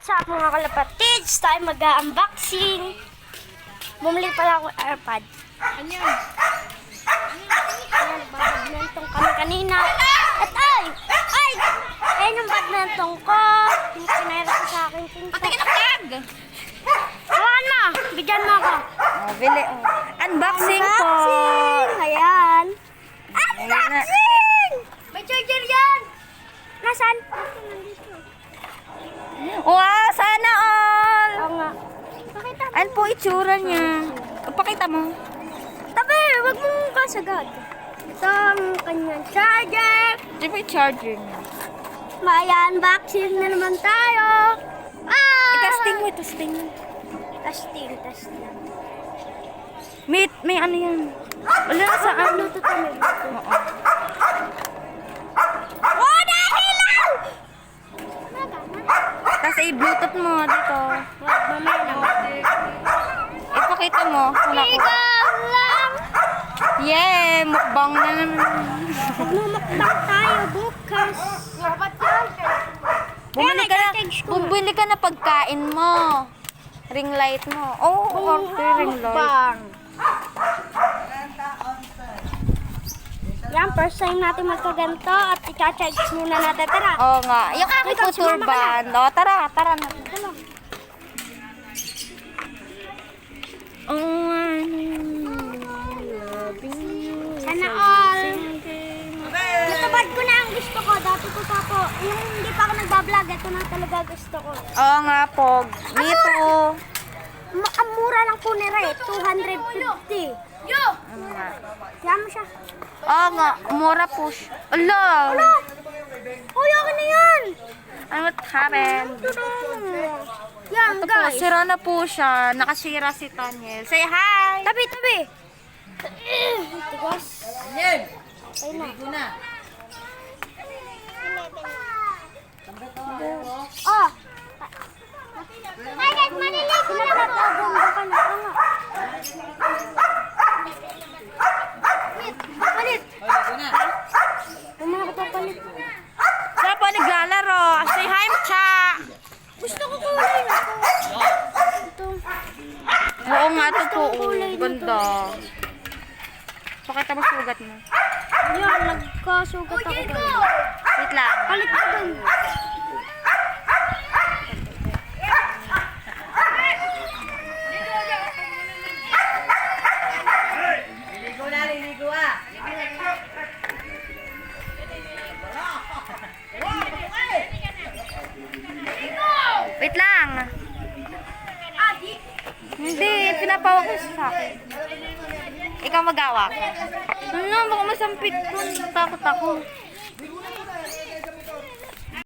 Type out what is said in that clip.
Sa mga kalapatids, tayo mag-unboxing. Bumili pala ako AirPod. Ano yan? Ayan, babadmintong kami kanina. At ayun yung badmintong ko. Pinayara ko sa akin. Patingin ang tag! Hawakan mo! Bigyan mo ako. Oh, bili. Unboxing po! Ayan. Ayan na. Unboxing! May charger yan! Nasaan? Nandito. Wow! Sana all! Oo nga. Pakita mo. Ano po itsura niya? Pakita mo. Tabi, wag mong kasagad. Ito ang kanyang charger. Ito po yung charger niya. May unboxing na naman tayo. I-testing mo, testing mo. Testing. May ano yan? Wala na saan. Bluetooth kami. Oo. Oh, nahilaw! Tapos i-bluetooth mo dito. Wag mamaya na. Ipakita mo. Ikaw lang. Yeah! Mukbang na naman. Magmumukbang tayo bukas. Bumili ka na pagkain mo. Ring light mo. Oh, order ring light. Yan, first time natin magkaganto at i-charge muna natin. Tara. Oo nga. Yung aking Ikaw, sumama tuturban. O, tara na. Oh, loving you. Sana all. Natubad ko na ang gusto ko. Dati ko pa ako. Yung hindi pa ako nagbablog, ito na talaga gusto ko. Oo nga, Pog. Me too. Ang mura lang po nila eh. 250. Oo nga. Kaya mo siya. Oo nga. Mura po siya. Ala! Uy, okay na yan. Ano what happened? Yan, Ito po, guys. sira na po siya. Nakasira si Tanyel. Say hi! Tabi. Tigos. Yan! Ayun na. Ito na. Oh. Ay, guys, maliligo na ako. Ganda ka na. Palit. Ito na. Yung mga kapapalit. Saan po naglalaro? Say hi, Cha! Gusto ko kulay na to. Ito. Oo nga, ito po. kulay nito. Ganda. Pakita mo sugat mo. Yan, nagkasugat ako doon. Wait lang. Palit ka doon. Liligo ah! Wait lang. Hindi, pinapawak ko sa akin. Ikaw mag-awak. Ano, baka masampit ko. Takot ako.